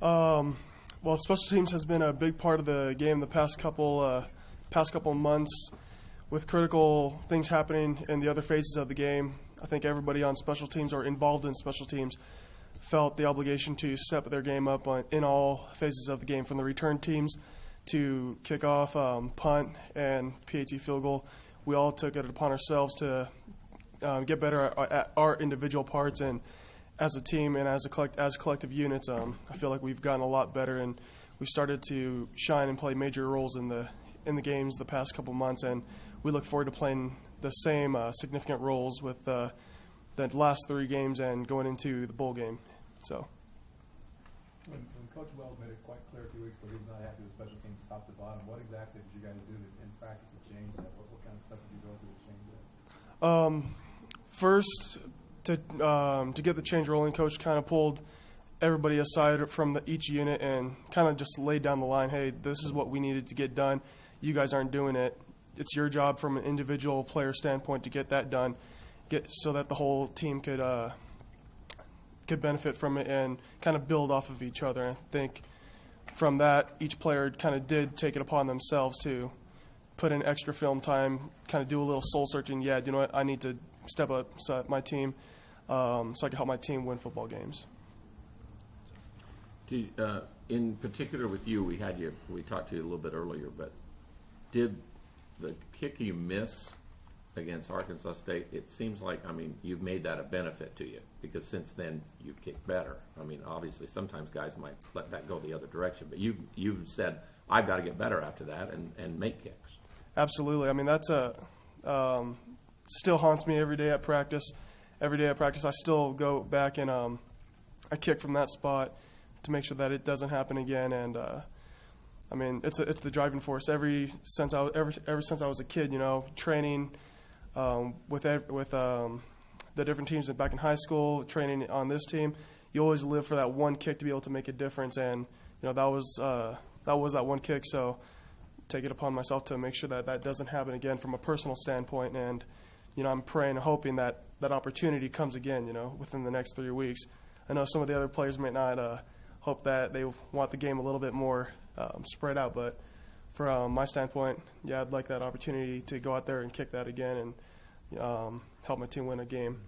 Well, special teams has been a big part of the game the past couple months, with critical things happening in the other phases of the game. I think everybody on special teams or involved in special teams felt the obligation to step their game up in all phases of the game, from the return teams to kickoff, punt, and PAT field goal. We all took it upon ourselves to get better at our individual parts, and as a team and as collective units, I feel like we've gotten a lot better, and we've started to shine and play major roles in the games the past couple months, and we look forward to playing the same significant roles with the last 3 games and going into the bowl game. So. When Coach Wells made it quite clear a few weeks ago, he's not happy with special teams top to bottom. What exactly did you guys do in practice to change that? What kind of stuff did you go through to change that? First, to get the change rolling, Coach kind of pulled everybody aside from each unit and kind of just laid down the line, hey, this is what we needed to get done. You guys aren't doing it. It's your job from an individual player standpoint to get that done, so that the whole team could benefit from it and kind of build off of each other. And I think from that, each player kind of did take it upon themselves to put in extra film time, kind of do a little soul searching. Yeah, you know what? I need to step up my team so I can help my team win football games. In particular with you, we talked to you a little bit earlier, but did the kick you miss against Arkansas State, it seems like, you've made that a benefit to you, because since then you've kicked better. Obviously sometimes guys might let that go the other direction, but you've said, I've got to get better after that and make kicks. Absolutely. That's still haunts me every day at practice. Every day at practice I still go back and I kick from that spot to make sure that it doesn't happen again. And it's the driving force. Ever since I was a kid, training with the different teams back in high school, training on this team, you always live for that one kick to be able to make a difference. And that was that one kick. So take it upon myself to make sure that doesn't happen again from a personal standpoint. And I'm praying and hoping that opportunity comes again. Within the next 3 weeks. I know some of the other players might not hope that they want the game a little bit more spread out, but from my standpoint, yeah, I'd like that opportunity to go out there and kick that again and help my team win a game.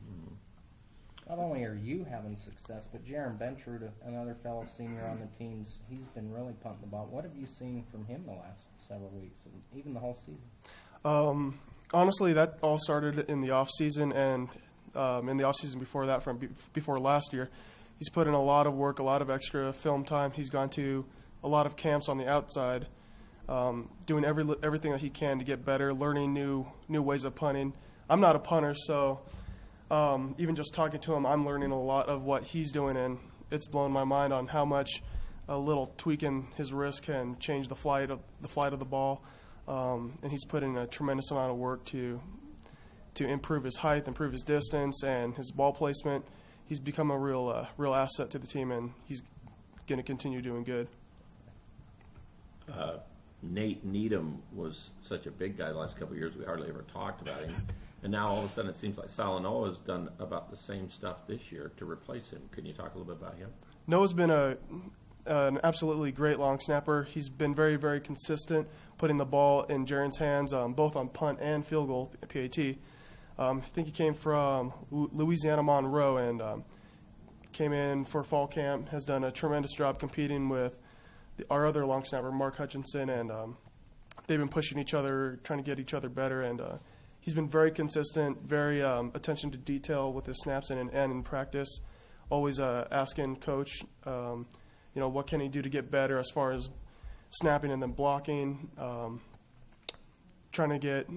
Not only are you having success, but Jaron Bentrud, another fellow senior on the teams, he's been really punting the ball. What have you seen from him the last several weeks, and even the whole season? Honestly, that all started in the off season, and in the off season before that, before last year, he's put in a lot of work, a lot of extra film time. He's gone to a lot of camps on the outside, doing everything that he can to get better, learning new ways of punting. I'm not a punter, so even just talking to him, I'm learning a lot of what he's doing, and it's blown my mind on how much a little tweak in his wrist can change the flight of the ball. And he's put in a tremendous amount of work to improve his height, improve his distance, and his ball placement. He's become a real asset to the team, and he's going to continue doing good. Nate Needham was such a big guy the last couple of years, we hardly ever talked about him. And now all of a sudden it seems like Salanoa has done about the same stuff this year to replace him. Can you talk a little bit about him? Noah's been an absolutely great long snapper. He's been very, very consistent, putting the ball in Jaron's hands, both on punt and field goal, PAT. I think he came from Louisiana Monroe and came in for fall camp, has done a tremendous job competing with our other long snapper, Mark Hutchinson, and they've been pushing each other, trying to get each other better, and he's been very consistent, very attention to detail with his snaps and in practice, always asking coach, what can he do to get better as far as snapping and then blocking, trying to get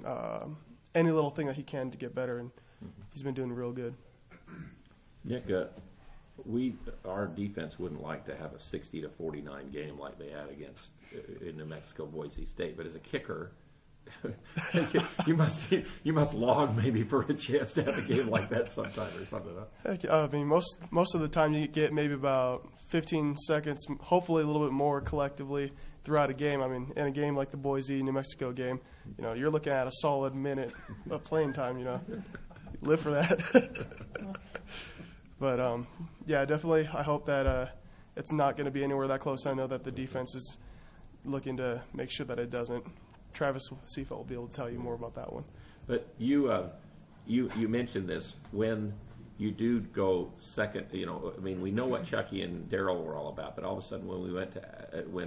any little thing that he can to get better, and he's been doing real good. Nick, our defense wouldn't like to have a 60-49 game like they had against in New Mexico, Boise State, but as a kicker, you must log maybe for a chance to have a game like that sometime or something. Huh? Heck, most of the time you get maybe about 15 seconds, hopefully a little bit more collectively throughout a game. In a game like the Boise, New Mexico game, you're looking at a solid minute of playing time. Live for that. But yeah, definitely. I hope that it's not going to be anywhere that close. I know that the defense is looking to make sure that it doesn't. Travis Seifelt will be able to tell you more about that one. But you mentioned this when you do go second. You know, I mean, we know what Chucky and Darryl were all about, but all of a sudden when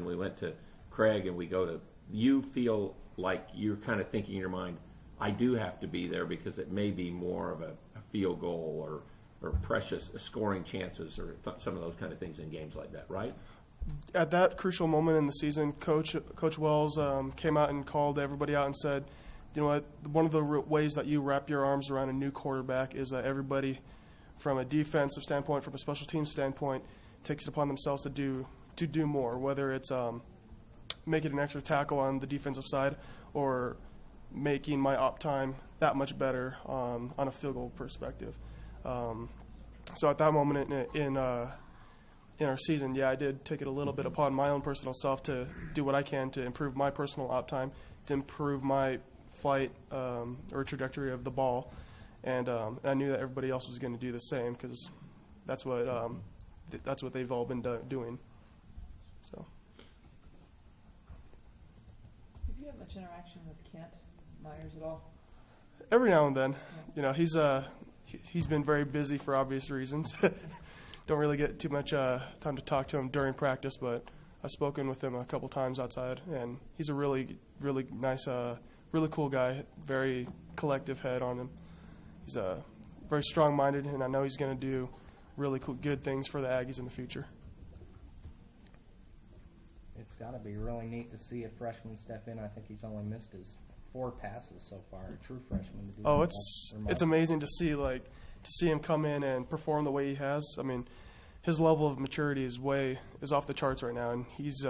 we went to Craig and we go to, you feel like you're kind of thinking in your mind, I do have to be there because it may be more of a field goal or precious scoring chances or some of those kind of things in games like that, right? At that crucial moment in the season, Coach Wells came out and called everybody out and said, you know what, one of the ways that you wrap your arms around a new quarterback is that everybody from a defensive standpoint, from a special teams standpoint, takes it upon themselves to do more, whether it's making an extra tackle on the defensive side or making my op time that much better on a field goal perspective. So at that moment in our season, I did take it a little bit upon my own personal self to do what I can to improve my personal op time, to improve my flight or trajectory of the ball, and I knew that everybody else was going to do the same because that's what they've all been doing. So. Have you had much interaction with Kent Myers at all? Every now and then. Yeah. You know, he's been very busy for obvious reasons. Don't really get too much time to talk to him during practice, but I've spoken with him a couple times outside, and he's a really, really nice, really cool guy, very collective head on him. He's very strong-minded, and I know he's going to do really cool, good things for the Aggies in the future. It's got to be really neat to see a freshman step in. I think he's only missed his 4 passes so far, a true freshman. To do Oh, that. it's amazing to see him come in and perform the way he has. I mean, his level of maturity is off the charts right now, and he's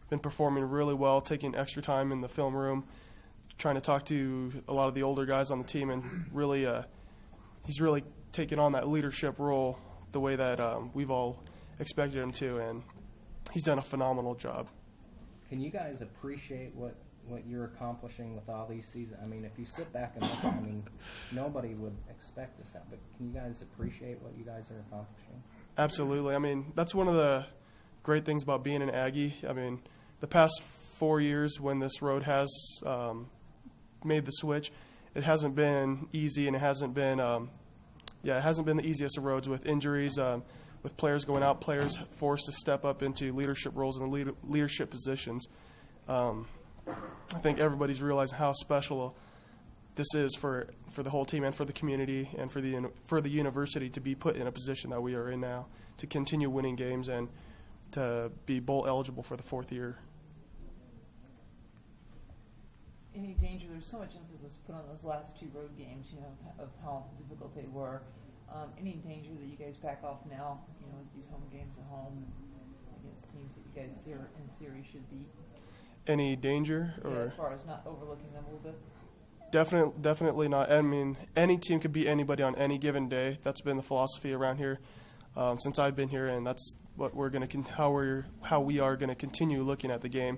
been performing really well, taking extra time in the film room, trying to talk to a lot of the older guys on the team, and really, he's really taken on that leadership role the way that we've all expected him to, and he's done a phenomenal job. Can you guys appreciate what you're accomplishing with all these seasons? I mean, if you sit back and look, I mean, nobody would expect this, but can you guys appreciate what you guys are accomplishing? Absolutely. I mean, that's one of the great things about being an Aggie. I mean, the past 4 years when this road has made the switch, it hasn't been easy, and it hasn't been the easiest of roads with injuries, with players going out, players forced to step up into leadership roles and leadership positions. I think everybody's realizing how special this is for the whole team and for the community and for the university to be put in a position that we are in now, to continue winning games and to be bowl eligible for the 4th year. Any danger? There's so much emphasis put on those last 2 road games, you know, of how difficult they were. Any danger that you guys back off now, you know, with these home games at home against teams that you guys in theory should beat? Any danger? Yeah, as far as not overlooking them a little bit? Definitely not. I mean, any team could beat anybody on any given day. That's been the philosophy around here since I've been here, and that's what how we are going to continue looking at the game.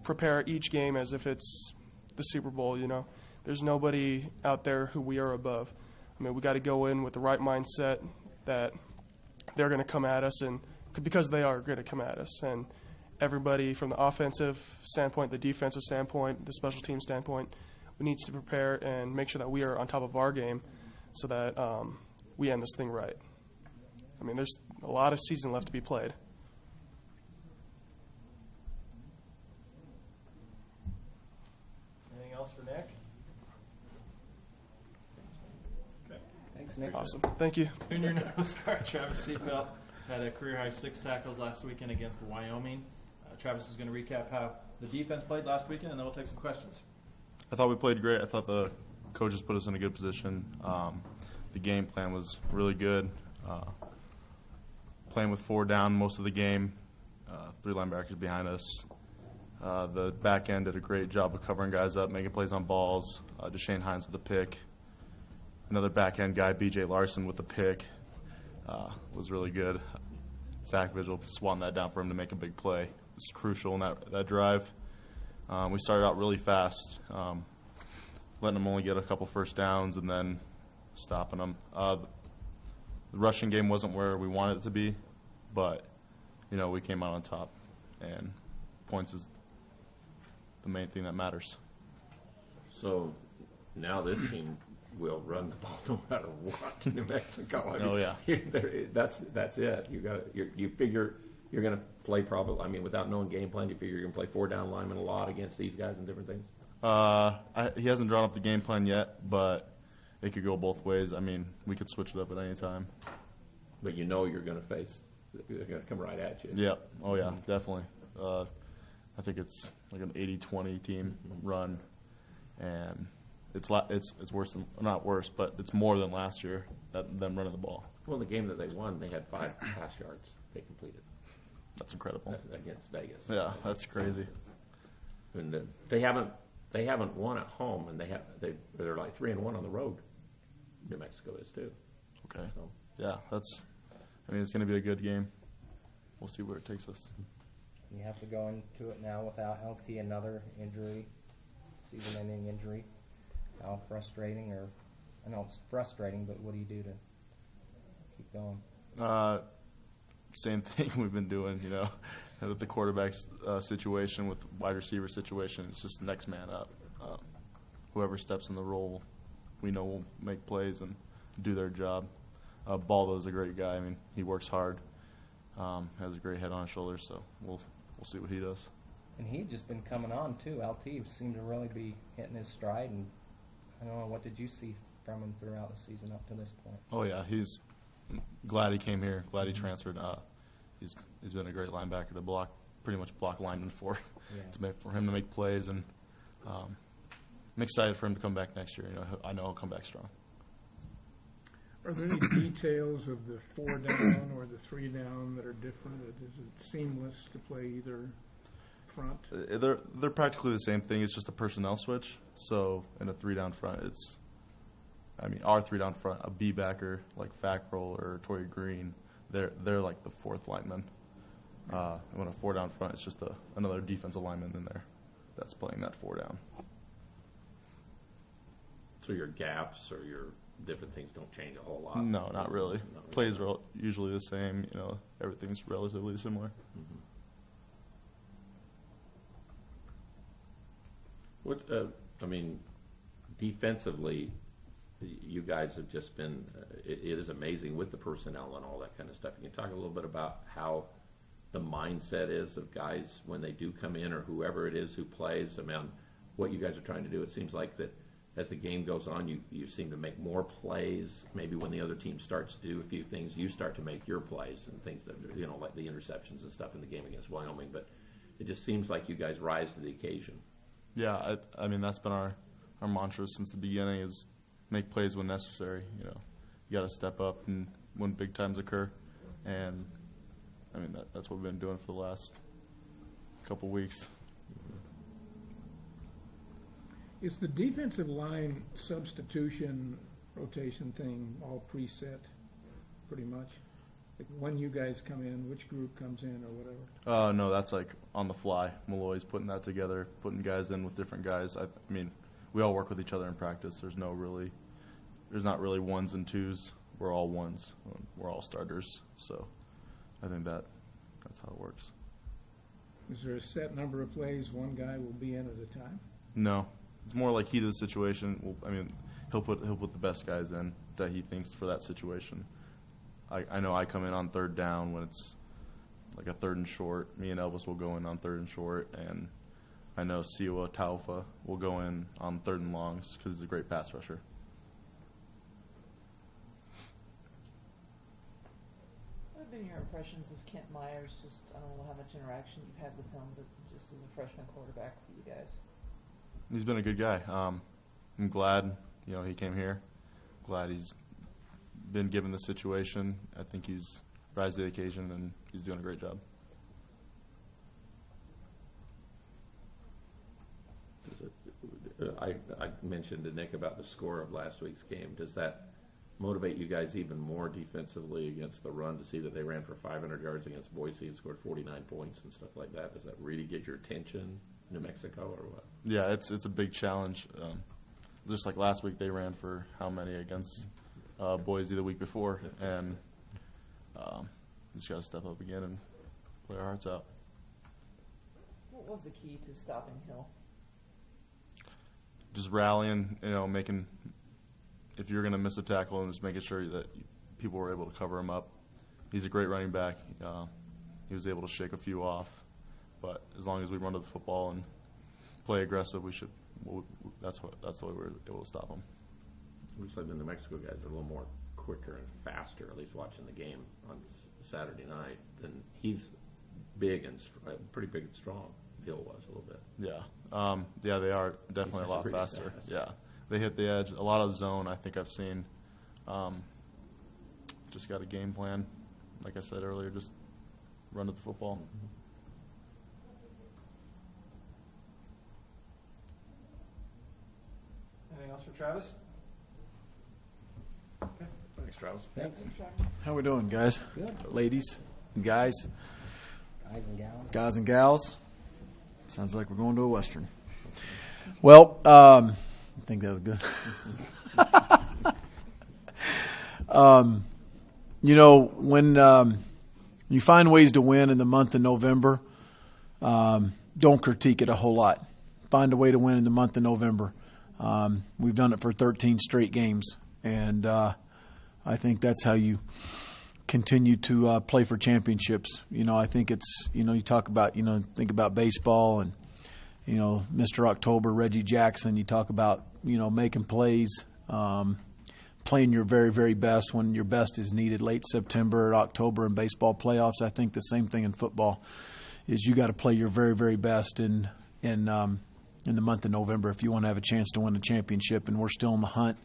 Prepare each game as if it's the Super Bowl. You know, there's nobody out there who we are above. I mean, we got to go in with the right mindset that they're going to come at us, and because they are going to come at us, and everybody from the offensive standpoint, the defensive standpoint, the special team standpoint, we need to prepare and make sure that we are on top of our game so that we end this thing right. I mean, there's a lot of season left to be played. Anything else for Nick? Okay. Thanks, Nick. Awesome. Thank you. Junior nose guard Travis Seifelt had a career-high 6 tackles last weekend against Wyoming. Travis is going to recap how the defense played last weekend, and then we'll take some questions. I thought we played great. I thought the coaches put us in a good position. The game plan was really good. Playing with 4 down most of the game, 3 linebackers behind us. The back end did a great job of covering guys up, making plays on balls. Deshane Hines with a pick. Another back end guy, B.J. Larson, with a pick. Was really good. Zach Vigil swatting that down for him to make a big play. It's crucial in that drive. We started out really fast, letting them only get a couple first downs and then stopping them. The rushing game wasn't where we wanted it to be, but we came out on top, and points is the main thing that matters. So now this team will run the ball no matter what. New Mexico. Oh, yeah. That's it. You figure you're going to play probably. I mean, without knowing game plan, you figure you're going to play 4 down linemen a lot against these guys and different things. He hasn't drawn up the game plan yet, but it could go both ways. I mean, we could switch it up at any time. But you're going to face. They're going to come right at you. Yeah. Oh, yeah, definitely. I think it's like an 80-20 team run, and it's worse than, not worse, but it's more than last year, them running the ball. Well, the game that they won, they had 5 pass yards they completed. That's incredible. Against Vegas. Yeah, that's crazy. And they haven't won at home, and they're like 3-1 on the road. New Mexico is too. Okay. So. Yeah, it's going to be a good game. We'll see where it takes us. You have to go into it now without LT, another injury, season-ending injury. How frustrating, or I know it's frustrating, but what do you do to keep going? Same thing we've been doing, with the quarterback situation, with wide receiver situation. It's just next man up. Whoever steps in the role, we know will make plays and do their job. Baldo's a great guy. I mean, he works hard, has a great head on his shoulders, so we'll see what he does. And he'd just been coming on, too. LT seemed to really be hitting his stride, and I don't know, what did you see from him throughout the season up to this point? Oh, yeah, he's glad he came here, glad he transferred. He's been a great linebacker to pretty much block linemen for. Yeah. For him to make plays, and I'm excited for him to come back next year. I know he'll come back strong. Are there any details of the 4 down or the 3 down that are different? Is it seamless to play either front? They're practically the same thing. It's just a personnel switch. So in a 3 down front, our 3 down front, a B backer like Fackrell or Torrey Green, they're like the 4th lineman. When a 4 down front, it's just another defensive lineman in there that's playing that 4 down. So your gaps or your different things don't change a whole lot? No, not really. Plays are usually the same. Everything's relatively similar. Mm-hmm. Defensively, you guys have just been, it is amazing with the personnel and all that kind of stuff. Can you talk a little bit about how the mindset is of guys when they do come in, or whoever it is who plays? I mean, what you guys are trying to do, it seems like that as the game goes on, you seem to make more plays. Maybe when the other team starts to do a few things, you start to make your plays and things that, like the interceptions and stuff in the game against Wyoming. But it just seems like you guys rise to the occasion. Yeah, I mean, that's been our mantra since the beginning, is make plays when necessary. You got to step up and when big times occur. And, I mean, that's what we've been doing for the last couple weeks. Is the defensive line substitution rotation thing all preset, pretty much? Like when you guys come in, which group comes in or whatever? No, that's like on the fly. Malloy's putting that together, putting guys in with different guys. I mean, we all work with each other in practice. There's not really 1s and 2s. We're all 1s. We're all starters. So I think that's how it works. Is there a set number of plays one guy will be in at a time? No. It's more like heat of the situation. He'll put the best guys in that he thinks for that situation. I know I come in on 3rd down when it's like a 3rd and short. Me and Elvis will go in on 3rd and short, and I know Siwa Taufa will go in on 3rd and longs because he's a great pass rusher. What have been your impressions of Kent Myers? Just, I don't know how much interaction you've had with him, but just as a freshman quarterback for you guys. He's been a good guy. I'm glad, he came here. Glad he's been given the situation. I think he's rise to the occasion, and he's doing a great job. I mentioned to Nick about the score of last week's game. Does that motivate you guys even more defensively against the run to see that they ran for 500 yards against Boise and scored 49 points and stuff like that? Does that really get your attention, New Mexico, or what? Yeah, it's a big challenge. Just like last week, they ran for how many against Boise the week before, and just got to step up again and play our hearts out. What was the key to stopping Hill? Just rallying, making, if you're going to miss a tackle, and just making sure that people were able to cover him up. He's a great running back. He was able to shake a few off, but as long as we run to the football and play aggressive, that's the way we're able to stop him. Looks like the New Mexico guys are a little more quicker and faster, at least watching the game on Saturday night. Than he's big and pretty big and strong. Hill was a little bit. Yeah, they are definitely a lot pretty faster. fast. Yeah, they hit the edge. A lot of zone, I think I've seen. Just got a game plan, like I said earlier, just run to the football. Anything else for Travis? Thanks, Travis. Thanks. How we doing, guys? Good. Ladies and guys, Guys and gals. guys and gals. Sounds like we're going to a Western. Well, I think that was good. When you find ways to win in the month of November, don't critique it a whole lot. Find a way to win in the month of November. We've done it for 13 straight games, and I think that's how you continue to play for championships. I think it's, you talk about, think about baseball and, Mr. October, Reggie Jackson. You talk about, making plays, playing your very, very best when your best is needed, late September, October in baseball playoffs. I think the same thing in football is you got to play your very, very best in the month of November if you want to have a chance to win a championship. And we're still in the hunt,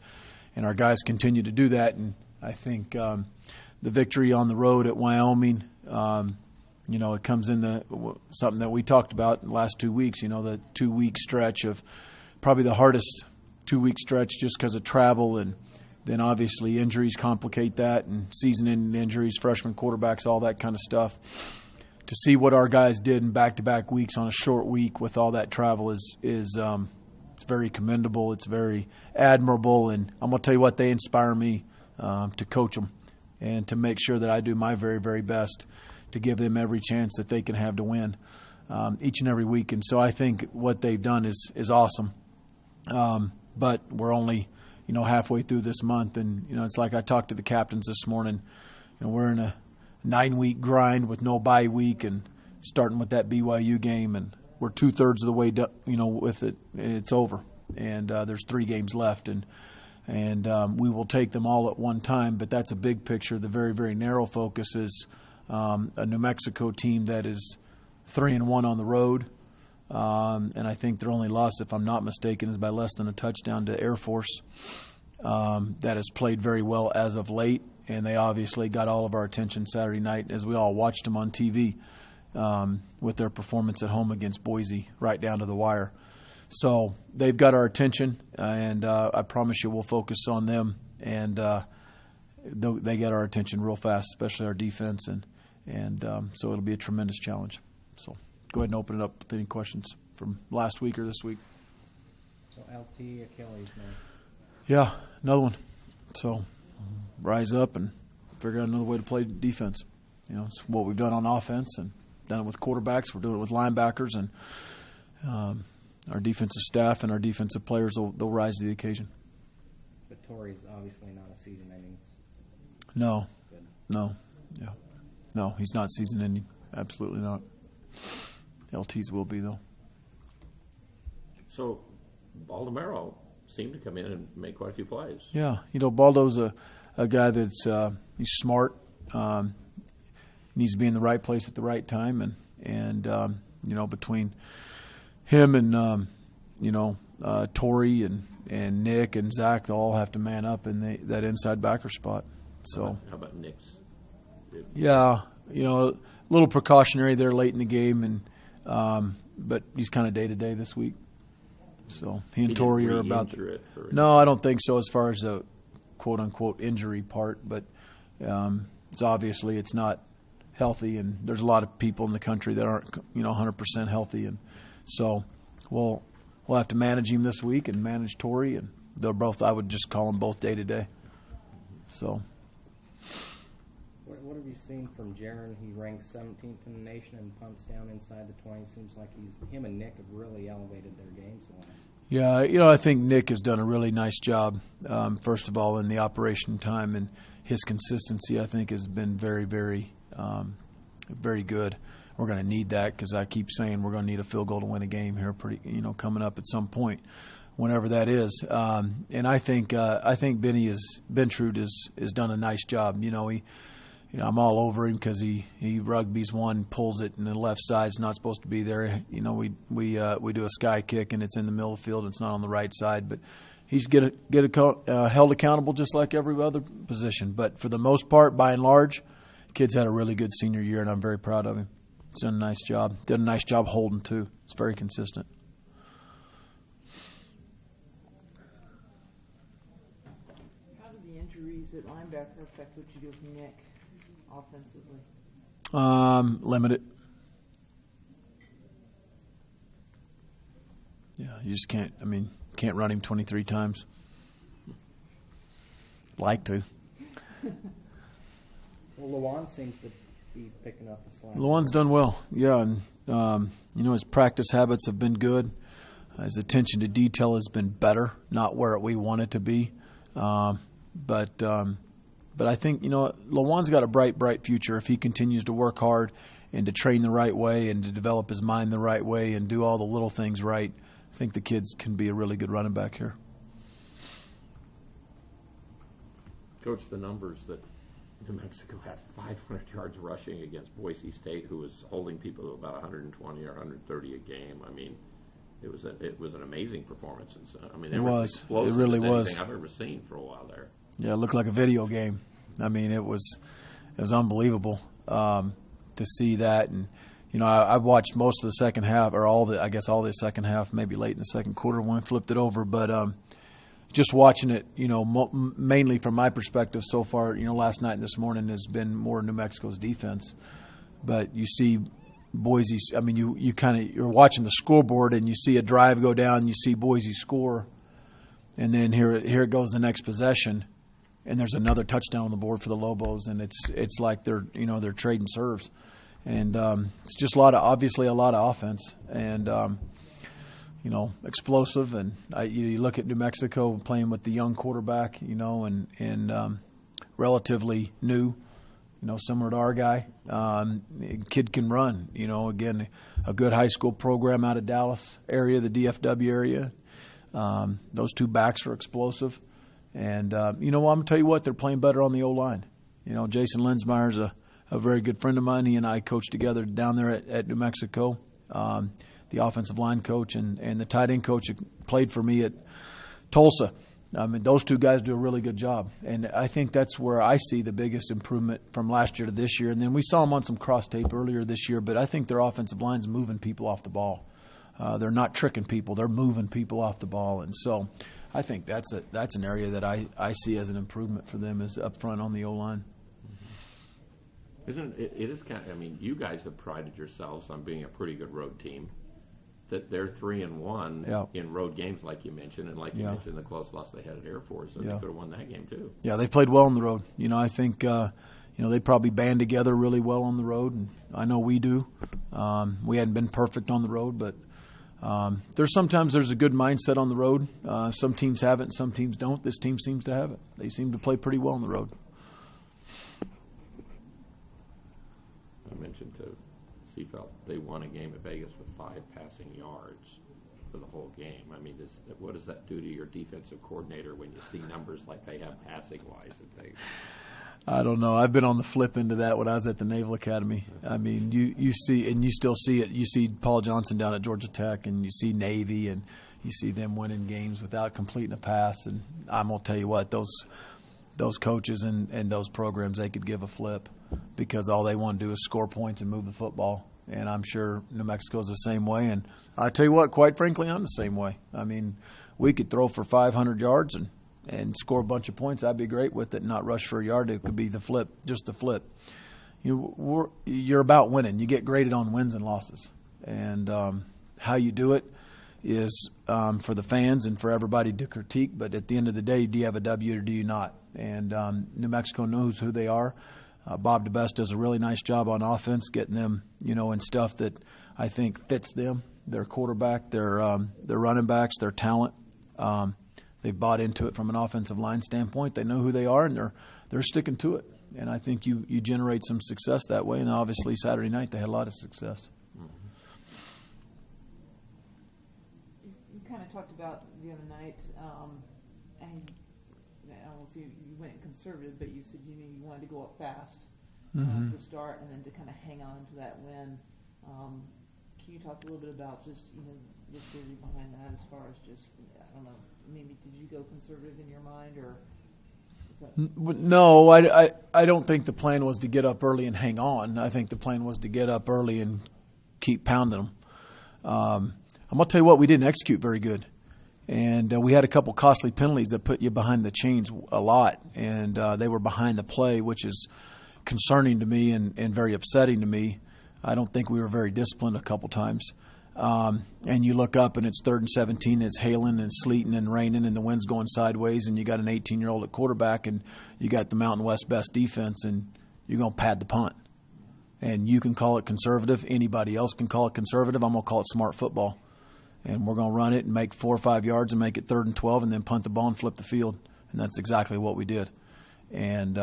and our guys continue to do that. And I think the victory on the road at Wyoming, it comes in something that we talked about in the last 2 weeks, the 2-week stretch of probably the hardest 2-week stretch just because of travel, and then obviously injuries complicate that, and season-ending injuries, freshman quarterbacks, all that kind of stuff. To see what our guys did in back-to-back weeks on a short week with all that travel is it's very commendable. It's very admirable, and I'm going to tell you what, they inspire me to coach them and to make sure that I do my very, very best to give them every chance that they can have to win each and every week. And so I think what they've done is awesome. But we're only, halfway through this month, and it's like I talked to the captains this morning. We're in a 9-week grind with no bye week, and starting with that BYU game, and we're 2/3 of the way done, with it. It's over, and there's 3 games left, and we will take them all at one time. But that's a big picture. The very, very narrow focus is a New Mexico team that is 3-1 on the road. And I think their only loss, if I'm not mistaken, is by less than a touchdown to Air Force. That has played very well as of late, and they obviously got all of our attention Saturday night as we all watched them on TV with their performance at home against Boise, right down to the wire. So they've got our attention, and I promise you we'll focus on them, and they get our attention real fast, especially our defense, and so it'll be a tremendous challenge. So go ahead and open it up with any questions from last week or this week. So LT Achilles now. Yeah, another one. So rise up and figure out another way to play defense. It's what we've done on offense and done it with quarterbacks. We're doing it with linebackers, and our defensive staff and our defensive players, they'll rise to the occasion. But Torrey's obviously not a season-ending. No, he's not season-ending. Absolutely not. LTs will be, though. So Baldemaro seemed to come in and make quite a few plays. Yeah, Baldo's a guy that's he's smart. Needs to be in the right place at the right time, and between him and Torrey and Nick and Zach, they'll all have to man up in that inside backer spot. So how about Nick's? Yeah, a little precautionary there late in the game, and but he's kind of day-to-day this week. So he and Torrey are about No, I don't think so as far as the quote-unquote injury part, but it's obviously it's not healthy, and there's a lot of people in the country that aren't 100% healthy, and so we'll have to manage him this week and manage Torrey, and they're both, I would just call them both day-to-day. So What have you seen from Jaron? He ranks 17th in the nation in punts down inside the 20. Seems like him and Nick have really elevated their games the last. Yeah, I think Nick has done a really nice job, first of all, in the operation time, and his consistency, I think, has been very, very, very good. We're going to need that because I keep saying we're going to need a field goal to win a game here coming up at some point, whenever that is. And I think Benny Bentrud has done a nice job. I'm all over him because he rugbies one, pulls it, and the left side's not supposed to be there. We do a sky kick and it's in the middle of the field. And it's not on the right side, but he's held accountable just like every other position. But for the most part, by and large, kid's had a really good senior year, and I'm very proud of him. He's done a nice job. Did a nice job holding too. It's very consistent. How do the injuries at linebacker affect what you do with Nick offensively? Limited. Yeah, you just can't. Can't run him 23 times. Like to. Well, Lawan seems to be picking up the slack. Lawan's done well, yeah, and his practice habits have been good. His attention to detail has been better, not where we want it to be, but I think Lawan's got a bright future if he continues to work hard and to train the right way and to develop his mind the right way and do all the little things right. I think the kids can be a really good running back here. Coach, the numbers that New Mexico had 500 yards rushing against Boise State, who was holding people to about 120 or 130 a game. It was an amazing performance. It was explosive. It really was. Anything I've ever seen for a while there. Yeah, it looked like a video game. It was unbelievable to see that, and I watched most of the second half, or all the second half, maybe late in the second quarter when I flipped it over, but. Just watching it, mainly from my perspective so far, last night and this morning has been more New Mexico's defense. But you see Boise, you're watching the scoreboard and you see a drive go down, you see Boise score, and then here it goes the next possession, and there's another touchdown on the board for the Lobos, and it's like they're trading serves, and it's just obviously a lot of offense, and explosive, and you look at New Mexico playing with the young quarterback, and relatively new, similar to our guy. Kid can run, again, a good high school program out of Dallas area, the DFW area. Those two backs are explosive, and I'm gonna tell you what, they're playing better on the O-line. Jason Lensmeyer's a very good friend of mine. He and I coached together down there at New Mexico. The offensive line coach and the tight end coach that played for me at Tulsa. Those two guys do a really good job. And I think that's where I see the biggest improvement from last year to this year. And then we saw them on some cross tape earlier this year, but I think their offensive line's moving people off the ball. They're not tricking people. They're moving people off the ball. And so I think that's an area that I see as an improvement for them is up front on the O-line. Isn't it? It is kind of, you guys have prided yourselves on being a pretty good road team. That they're 3-1 in road games, like you mentioned, and like you mentioned, the close loss they had at Air Force, and they could have won that game too. Yeah, they played well on the road. I think they probably band together really well on the road, and I know we do. We hadn't been perfect on the road, but there's a good mindset on the road. Some teams have it, and some teams don't. This team seems to have it. They seem to play pretty well on the road. I mentioned to Seafeld, they won a game at Vegas with 5 passing yards for the whole game. What does that do to your defensive coordinator when you see numbers like they have passing-wise and things? I don't know. I've been on the flip into that when I was at the Naval Academy. You see, and you still see it. You see Paul Johnson down at Georgia Tech, and you see Navy, and you see them winning games without completing a pass. And I'm going to tell you what, those coaches and those programs, they could give a flip because all they want to do is score points and move the football. And I'm sure New Mexico's the same way. And I tell you what, quite frankly, I'm the same way. We could throw for 500 yards and score a bunch of points. I'd be great with it and not rush for a yard. It could be the flip, just the flip. You're about winning. You get graded on wins and losses. And how you do it is for the fans and for everybody to critique. But at the end of the day, do you have a W or do you not? And New Mexico knows who they are. Bob DeBest does a really nice job on offense, getting them, in stuff that I think fits them, their quarterback, their running backs, their talent. They've bought into it from an offensive line standpoint. They know who they are, and they're sticking to it. And I think you generate some success that way. And obviously Saturday night they had a lot of success. You kind of talked about the other night, and I will see you went conservative, but you said you wanted to go up fast to start, and then to kind of hang on to that win. Can you talk a little bit about just the theory behind that, as far as just, I don't know, maybe did you go conservative in your mind, or? No, I don't think the plan was to get up early and hang on. I think the plan was to get up early and keep pounding them. I'm going to tell you what, we didn't execute very good. And we had a couple costly penalties that put you behind the chains a lot. And they were behind the play, which is concerning to me and very upsetting to me. I don't think we were very disciplined a couple times. And you look up and it's 3rd and 17, it's hailing and sleeting and raining and the wind's going sideways, and you got an 18-year-old at quarterback and you got the Mountain West best defense, and you're going to pad the punt. And you can call it conservative. Anybody else can call it conservative. I'm going to call it smart football. And we're going to run it and make 4 or 5 yards and make it 3rd and 12 and then punt the ball and flip the field. And that's exactly what we did. And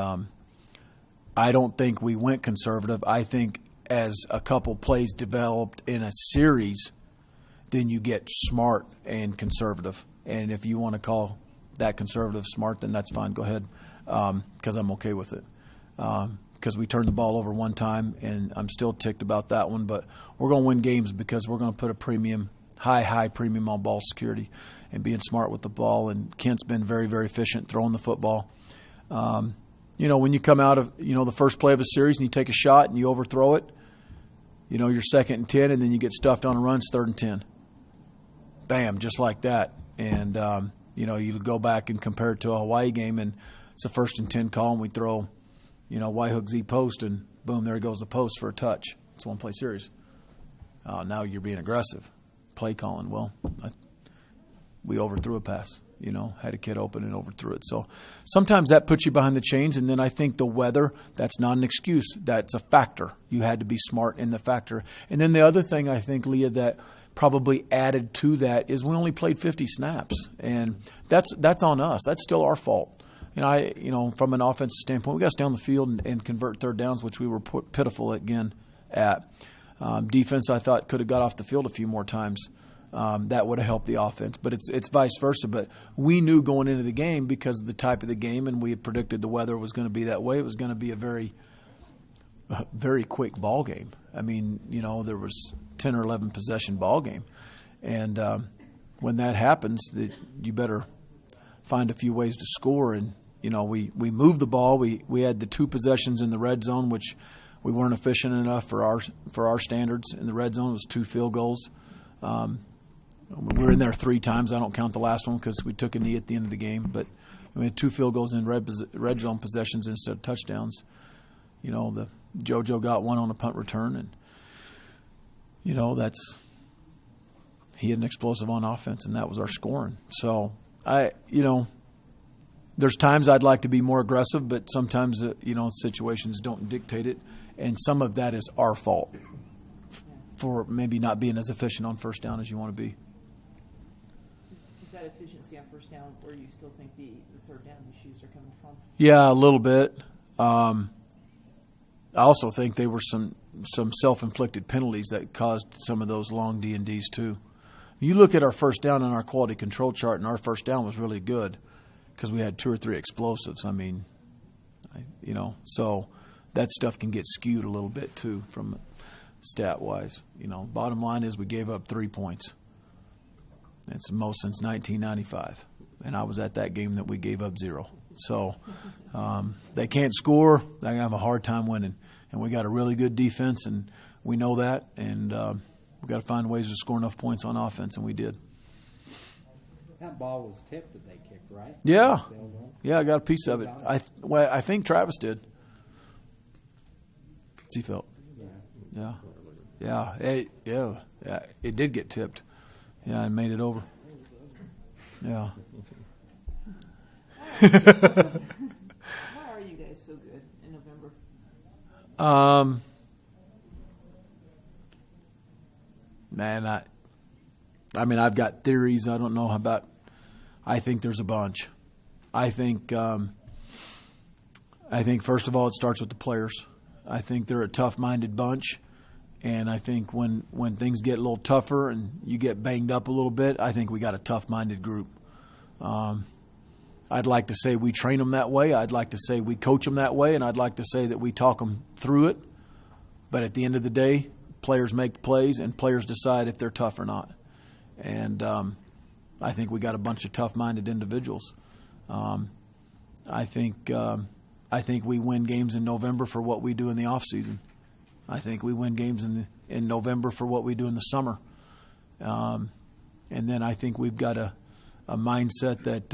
I don't think we went conservative. I think as a couple plays developed in a series, then you get smart and conservative. And if you want to call that conservative smart, then that's fine. Go ahead, because I'm okay with it. Because we turned the ball over one time, and I'm still ticked about that one. But we're going to win games because we're going to put a premium, high premium on ball security and being smart with the ball. And Kent's been very, very efficient throwing the football. When you come out of, the first play of a series and you take a shot and you overthrow it, you're 2nd and 10, and then you get stuffed on a run, it's 3rd and 10. Bam, just like that. And, you go back and compare it to a Hawaii game, and it's a 1st and 10 call, and we throw, Y hook Z post, and boom, there goes the post for a touch. It's one play series. Now you're being aggressive. Play calling. Well, we overthrew a pass. Had a kid open and overthrew it. So sometimes that puts you behind the chains, and then I think the weather, that's not an excuse. That's a factor. You had to be smart in the factor. And then the other thing I think, Leah, that probably added to that is we only played 50 snaps, and that's on us. That's still our fault. From an offensive standpoint, we got to stay on the field and convert 3rd downs, which we were pitiful again at. Defense, I thought, could have got off the field a few more times. That would have helped the offense, but it's vice versa. But we knew going into the game, because of the type of the game, and we had predicted the weather was going to be that way. It was going to be a very, very quick ball game. I mean, there was 10 or 11 possession ball game, and when that happens, you better find a few ways to score. And we moved the ball. We had the 2 possessions in the red zone, which we weren't efficient enough for our standards. In the red zone, it was 2 field goals. We were in there 3 times. I don't count the last one because we took a knee at the end of the game. But we had 2 field goals in red zone possessions instead of touchdowns. The JoJo got one on a punt return, and he had an explosive on offense, and that was our scoring. So there's times I'd like to be more aggressive, but sometimes situations don't dictate it, and some of that is our fault for maybe not being as efficient on 1st down as you want to be. Is that efficiency on 1st down where you still think the 3rd down issues are coming from? Yeah, a little bit. I also think they were some self-inflicted penalties that caused some of those long D&Ds too. You look at our 1st down on our quality control chart, and our 1st down was really good because we had 2 or 3 explosives. I mean, so that stuff can get skewed a little bit too from stat-wise. Bottom line is we gave up 3 points. It's the most since 1995, and I was at that game that we gave up 0. So they can't score. They have a hard time winning, and we got a really good defense, and we know that, and we got to find ways to score enough points on offense, and we did. That ball was tipped that they kicked, right? Yeah, I got a piece of it. I think Travis did. Seafelt. Yeah. It did get tipped. Yeah, I made it over. Yeah. Why are you guys so good in November? Man, I mean, I've got theories. I don't know about. I think there's a bunch. I think first of all, it starts with the players. I think they're a tough-minded bunch, and I think when things get a little tougher and you get banged up a little bit, I think we got a tough-minded group. I'd like to say we train them that way. I'd like to say we coach them that way, and I'd like to say that we talk them through it. But at the end of the day, players make plays, and players decide if they're tough or not. And I think we got a bunch of tough-minded individuals. I think we win games in November for what we do in the off season. I think we win games in November for what we do in the summer. And then I think we've got a mindset that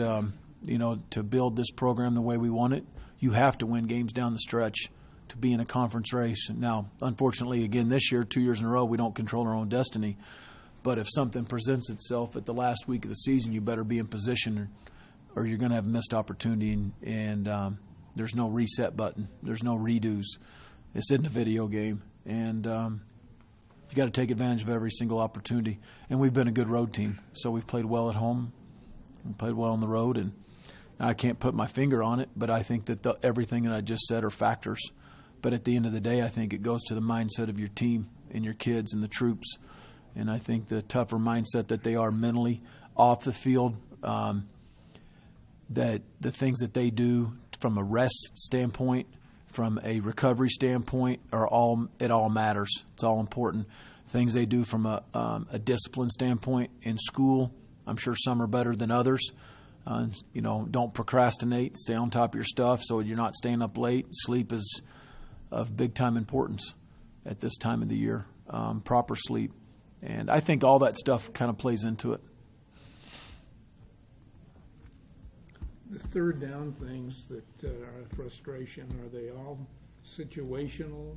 to build this program the way we want it, you have to win games down the stretch to be in a conference race. Now, unfortunately, again this year, 2 years in a row, we don't control our own destiny. But if something presents itself at the last week of the season, you better be in position, or you're going to have a missed opportunity. And there's no reset button. There's no redos. This isn't a video game. And you got to take advantage of every single opportunity. And we've been a good road team. So we've played well at home. We played well on the road. And I can't put my finger on it, but I think that everything that I just said are factors. But at the end of the day, I think it goes to the mindset of your team and your kids and the troops. And I think the tougher mindset that they are mentally off the field, that the things that they do from a rest standpoint, from a recovery standpoint, it all matters. It's all important. Things they do from a discipline standpoint in school, I'm sure some are better than others. Don't procrastinate. Stay on top of your stuff so you're not staying up late. Sleep is of big time importance at this time of the year. Proper sleep. And I think all that stuff kind of plays into it. The third down things that are a frustration, are they all situational?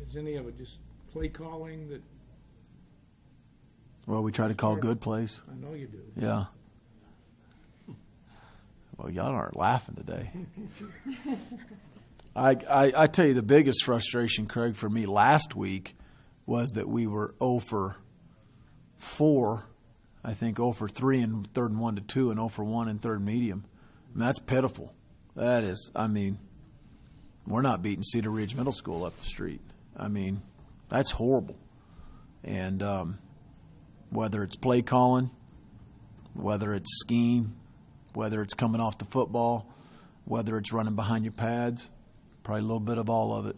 Is any of it just play calling that? Well, we try to call good plays. I know you do. Yeah. Well, y'all aren't laughing today. I tell you the biggest frustration, Craig, for me last week was that we were 0 for 4, I think 0 for 3 in 3rd and 1 to 2, and 0 for 1 in 3rd medium. I mean, that's pitiful. That is, we're not beating Cedar Ridge Middle School up the street. I mean, that's horrible. And whether it's play calling, whether it's scheme, whether it's coming off the football, whether it's running behind your pads, probably a little bit of all of it.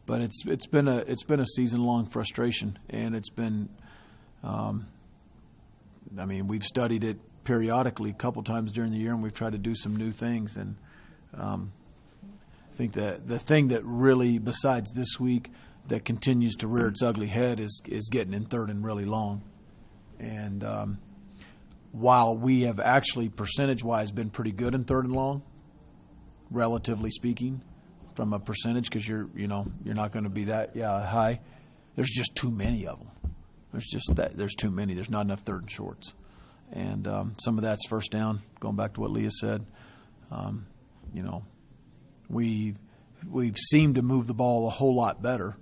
But it's been a season-long frustration, and it's been. We've studied it periodically a couple times during the year, and we've tried to do some new things. And I think that the thing that really, besides this week, that continues to rear its ugly head is getting in 3rd and really long. And while we have actually percentage-wise been pretty good in 3rd and long, relatively speaking, from a percentage, because you're not going to be that high. There's just too many of them. There's too many. There's not enough 3rd and shorts, and some of that's first down. Going back to what Leah said, we've seemed to move the ball a whole lot better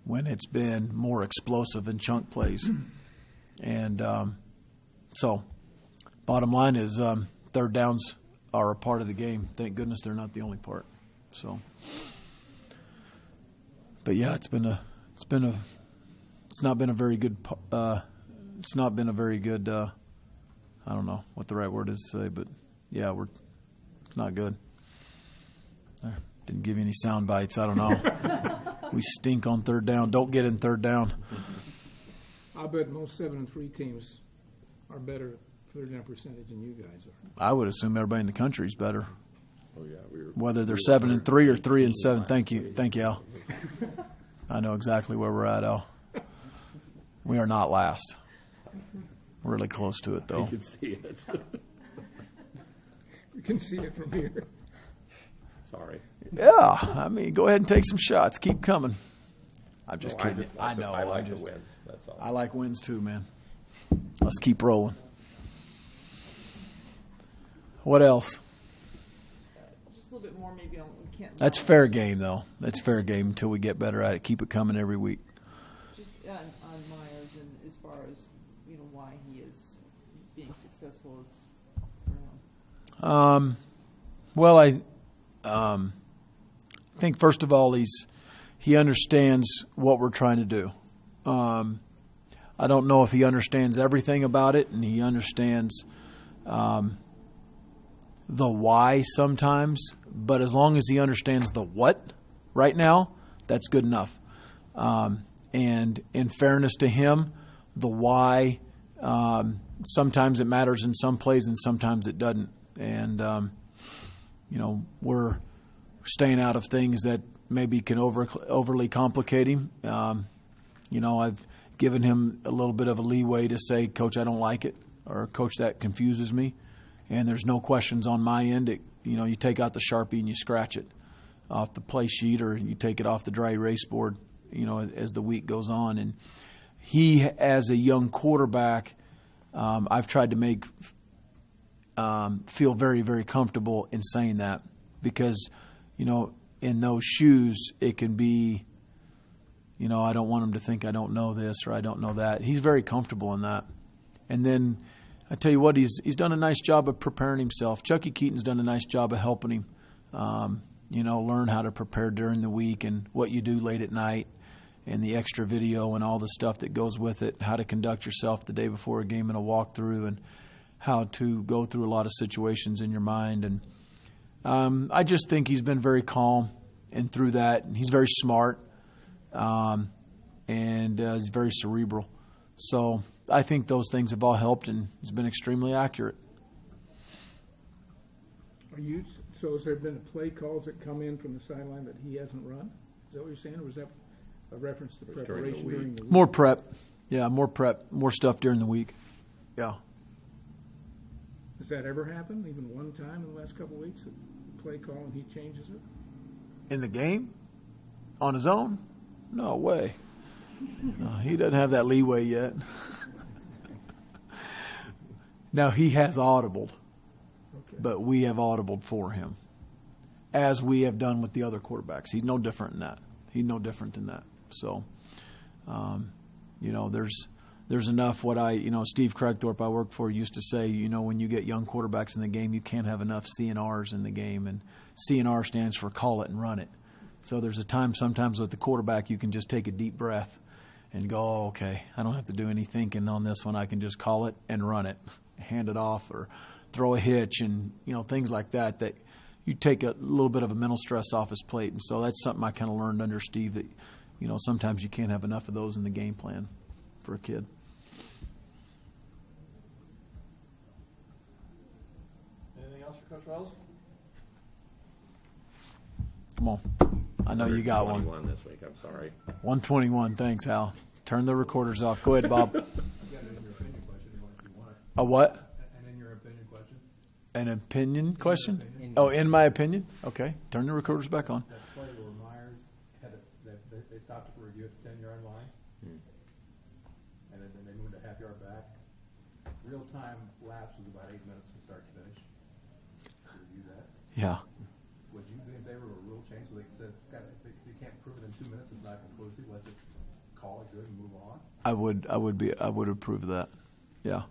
when it's been more explosive and chunk plays, and so bottom line is 3rd downs are a part of the game. Thank goodness they're not the only part. So, but yeah, it's not been a very good. I don't know what the right word is to say, but yeah, it's not good. I didn't give you any sound bites. I don't know. We stink on 3rd down. Don't get in 3rd down. I bet most 7-3 teams are better at 3rd down percentage than you guys are. I would assume everybody in the country is better. Oh yeah, Whether they're 7-3 or 3-7. Thank you, Al. I know exactly where we're at, Al. We are not last. We're really close to it, though. You can see it. You can see it from here. Sorry. Yeah, go ahead and take some shots. Keep coming. I'm just No, kidding. I know. I like the wins. That's all. I like wins too, man. Let's keep rolling. What else? Just a little bit more maybe on Kent. That's fair game, though. That's fair game until we get better at it. Keep it coming every week. Just on Myers and as far as, you know, why he is being successful as for him. Well, I think first of all he understands what we're trying to do. I don't know if he understands everything about it, and he understands the why sometimes. But as long as he understands the what right now, that's good enough. And in fairness to him, the why sometimes it matters in some plays and sometimes it doesn't. And you know, we're staying out of things that maybe can overly complicate him. You know, I've given him a little bit of a leeway to say, Coach, I don't like it, or Coach, that confuses me. And there's no questions on my end. You know, you take out the Sharpie and you scratch it off the play sheet, or you take it off the dry erase board, you know, as the week goes on. And he, as a young quarterback, I've tried to make feel very, very comfortable in saying that, because, you know, in those shoes, it can be, you know, I don't want him to think I don't know this or I don't know that. He's very comfortable in that. And then I tell you what, he's done a nice job of preparing himself. Chucky Keaton's done a nice job of helping him, you know, learn how to prepare during the week and what you do late at night and the extra video and all the stuff that goes with it, how to conduct yourself the day before a game in a walkthrough, and how to go through a lot of situations in your mind. And I just think he's been very calm and through that. And he's very smart, and he's very cerebral. So I think those things have all helped, and he's been extremely accurate. So has there been play calls that come in from the sideline that he hasn't run? Is that what you're saying, or was that a reference to preparation during the week? More prep. Yeah, more prep, more stuff during the week. Yeah. Has that ever happened, even one time in the last couple of weeks, a play call and he changes it? In the game? On his own? No way. No, he doesn't have that leeway yet. Now, he has audibled, but we have audibled for him, as we have done with the other quarterbacks. He's no different than that. He's no different than that. So, you know, there's enough Steve Craigthorpe I worked for used to say, you know, when you get young quarterbacks in the game, you can't have enough CNRs in the game. And CNR stands for call it and run it. So there's a time sometimes with the quarterback you can just take a deep breath and go, oh, okay, I don't have to do any thinking on this one. I can just call it and run it, hand it off, or throw a hitch, and, you know, things like that you take a little bit of a mental stress off his plate. And so that's something I kind of learned under Steve, that, you know, sometimes you can't have enough of those in the game plan for a kid. Anything else for Coach Wells? Come on. I know you got one. 121 this week, I'm sorry. 121. Thanks, Hal. Turn the recorders off. Go ahead, Bob. You got it in your opinion question if you want it. A what? And in your opinion question. An opinion question? Oh, in my opinion? Okay. Turn the recorders back on. That play where Myers they stopped it for review at the 10-yard line, and then they moved a half-yard back. Real-time lapse was about 8 minutes from start to finish. To review that. Yeah. Would you be in favor of a rule change so they said if you can't prove it in 2 minutes, it's not conclusive, let's just call it good and move on? I would approve of that. Yeah.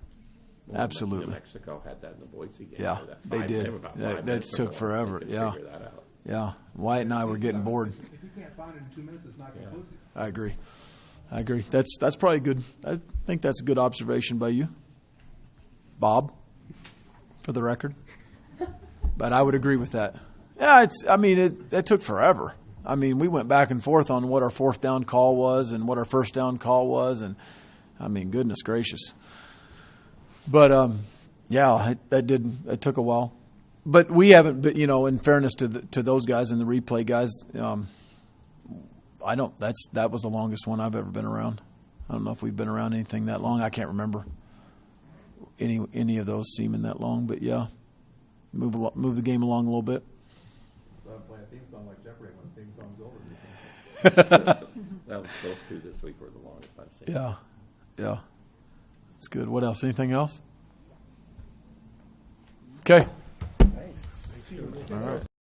Well, Absolutely. New Mexico had that in the Boise game. Yeah, they did. That took forever. Yeah. Figure that out. Yeah. Wyatt and I were getting bored. If you can't find it in 2 minutes, it's not conclusive. I agree. That's probably good. I think that's a good observation by you, Bob, for the record. But I would agree with that. Yeah, it took forever. I mean, we went back and forth on what our fourth down call was and what our first down call was, and I mean, goodness gracious. But it took a while. But we haven't. But, you know, in fairness to those guys and the replay guys, that was the longest one I've ever been around. I don't know if we've been around anything that long. I can't remember any of those seeming that long. But yeah, move the game along a little bit. So I'm playing a theme song like Jeopardy when the theme song's over. Those two this week were the longest I've seen. Yeah. That's good. What else? Anything else? Okay. Thanks. All right.